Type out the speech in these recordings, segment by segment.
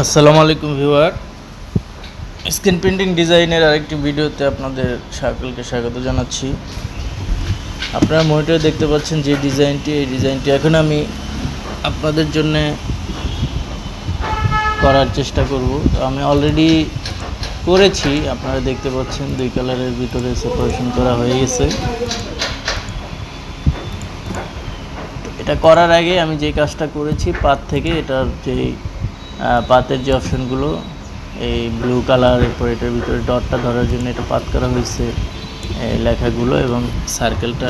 আসসালামু আলাইকুম viewer, screen printing ডিজাইনের আরেকটি ভিডিওতে আপনাদের সকলকে স্বাগত জানাচ্ছি। আপনারা মনিটরে দেখতে পাচ্ছেন যে এই ডিজাইনটি এখন আমি আপনাদের জন্য করার চেষ্টা করব। তো আমি অলরেডি করেছি, আপনারা দেখতে পাচ্ছেন দুই কালারের ভিতরে সেপারেশন করা হয়ে গেছে। এটা করার আগে আমি যে কাজটা করেছি, পাত থেকে এটার যে পাতের যে অপশনগুলো, এই ব্লু কালার, এরপর এটার ভিতরে ডটটা ধরার জন্য এটা পাত করা হয়েছে, লেখাগুলো এবং সার্কেলটা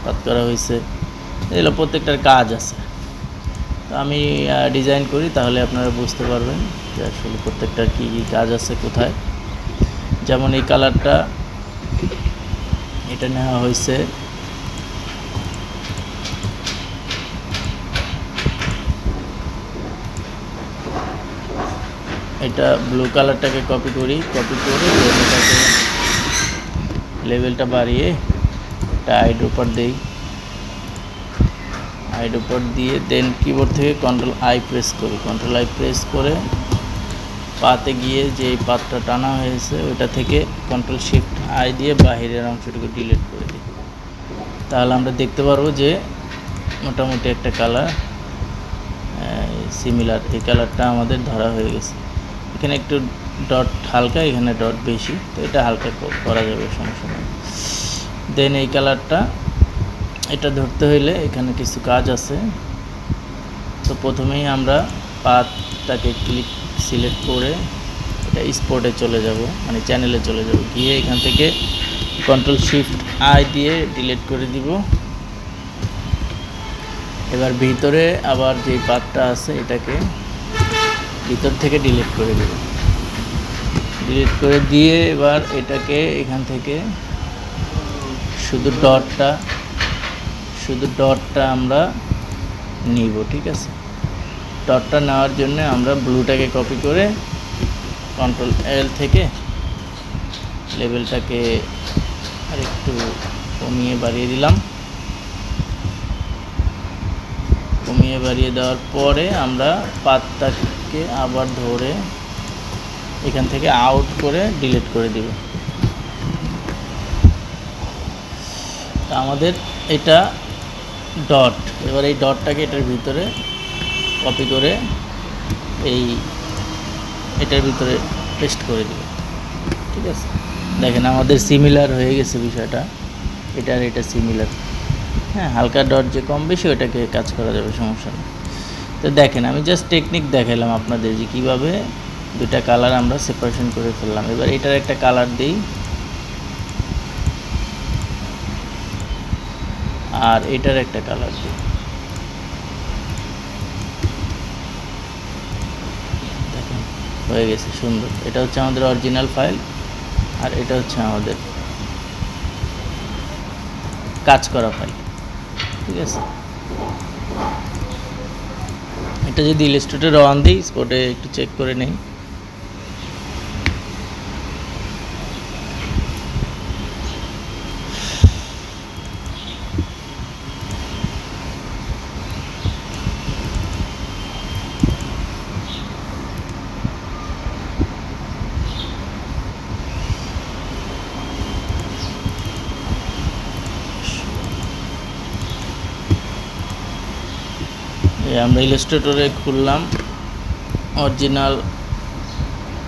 পাত করা হয়েছে। এগুলো প্রত্যেকটার কাজ আছে। তো আমি ডিজাইন করি, তাহলে আপনারা বুঝতে পারবেন যে আসলে প্রত্যেকটার কী কী কাজ আছে কোথায়। যেমন এই কালারটা, এটা নেওয়া হয়েছে এটা ব্লু কালারটাকে কপি করে এটাকে লেভেলটা বাড়িয়ে একটা আইড্রপার দিই। আইড্রপার দিয়ে দেন কিবোর্ড থেকে কন্ট্রোল আই প্রেস করে পাতে গিয়ে যে পাতটা টানা হয়েছে ওইটা থেকে কন্ট্রোল শিফট আই দিয়ে বাহিরের অংশটুকু ডিলিট করে দিই। তাহলে আমরা দেখতে পারবো যে মোটামুটি একটা কালার সিমিলার, এই কালারটা আমাদের ধরা হয়ে গেছে। এখানে একটু ডট হালকা, এখানে ডট বেশি, তো এটা হালকা করা যাবে, সমস্যা নেই। দেন এই কালারটা, এটা ধরতে হইলে এখানে কিছু কাজ আছে। তো প্রথমেই আমরা পাতটাকে সিলেক্ট করে এটা স্পটে চলে যাব, মানে চ্যানেলে চলে যাব, গিয়ে এখান থেকে কন্ট্রোল শিফট আই দিয়ে ডিলিট করে দিব। এবার ভিতরে আবার যে পাতটা আছে এটাকে ভিতর থেকে ডিলিট করে দেব। ডিলিট করে দিয়ে এবার এটাকে এখান থেকে শুধু ডটটা আমরা নিব, ঠিক আছে। ডটটা নেওয়ার জন্য আমরা ব্লুটাকে কপি করে কন্ট্রোল এল থেকে লেভেলটাকে আরেকটু কমিয়ে বাড়িয়ে দিলাম। কমিয়ে বাড়িয়ে দেওয়ার পরে আমরা পাতটাকে আবার ধরে এখান থেকে আউট করে ডিলিট করে দিব। আমাদের এটা ডট, এবার এই ডটটাকে এটার ভিতরে কপি করে এটার ভিতরে পেস্ট করে দিব, ঠিক আছে। দেখেন আমাদের সিমিলার হয়ে গেছে বিষয়টা, এটা সিমিলার। হ্যাঁ, হালকা ডট যে কম বেশি ওটাকে কাজ করা যাবে, সমস্যা নেই। তো দেখেন আমি জাস্ট টেকনিক দেখালাম আপনাদের যে কীভাবে দুটা কালার আমরা সেপারেশন করে ফেললাম। এবার এটার একটা কালার দিই আর এটার একটা কালার দিই। দেখেন হয়ে গেছে সুন্দর। এটা হচ্ছে আমাদের অরিজিনাল ফাইল আর এটা হচ্ছে আমাদের কাজ করা ফাইল, ঠিক আছে। এটা যদি ইলাস্ট্রেটরে অন দিই, স্পটে একটু চেক করে নেই। আমরা ইলাস্ট্রেটরে খুললাম, অরিজিনাল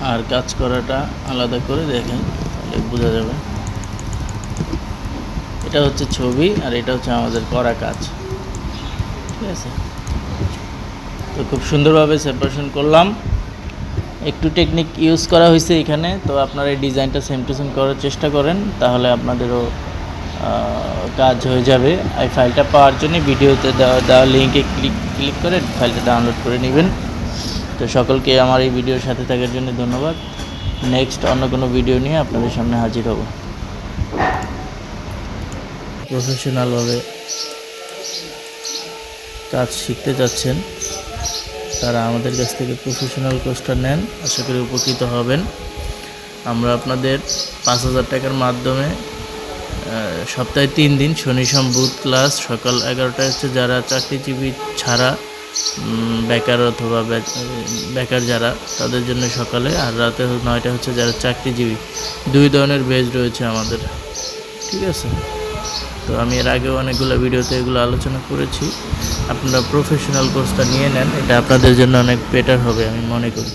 আর কাজ করাটা আলাদা করে দেখেন, তাহলে বোঝা যাবে। এটা হচ্ছে ছবি আর এটা হচ্ছে আমাদের করা কাজ, ঠিক আছে। তো খুব সুন্দরভাবে সেপারেশন করলাম, একটু টেকনিক ইউজ করা হয়েছে এখানে। তো আপনারা এই ডিজাইনটা সেম টু সেম করার চেষ্টা করেন, তাহলে আপনাদেরও কাজ হয়ে যাবে। এই ফাইলটা পাওয়ার জন্য ভিডিওতে দেওয়া লিঙ্কে ক্লিক করে ফাইলটা ডাউনলোড করে নেবেন। তো সকলকে আমার এই ভিডিওর সাথে থাকার জন্য ধন্যবাদ। নেক্সট অন্য কোনো ভিডিও নিয়ে আপনাদের সামনে হাজির হব। প্রফেশনালভাবে কাজ শিখতে যাচ্ছেন তারা আমাদের কাছ থেকে প্রফেশনাল কোর্সটা নেন, আশা করি উপকৃত হবেন। আমরা আপনাদের 5,000 টাকার মাধ্যমে সপ্তাহে 3 দিন শনি সোম বুধ ক্লাস সকাল 11টায় হচ্ছে যারা চাকরিজীবী ছাড়া বেকার অথবা বেকার যারা তাদের জন্য সকালে, আর রাতে 9টা হচ্ছে যারা চাকরিজীবী। 2 ধরনের ব্যাচ রয়েছে আমাদের, ঠিক আছে। তো আমি এর আগেও অনেকগুলো ভিডিওতে এগুলো আলোচনা করেছি। আপনারা প্রফেশনাল কোর্সটা নিয়ে নেন, এটা আপনাদের জন্য অনেক বেটার হবে আমি মনে করি।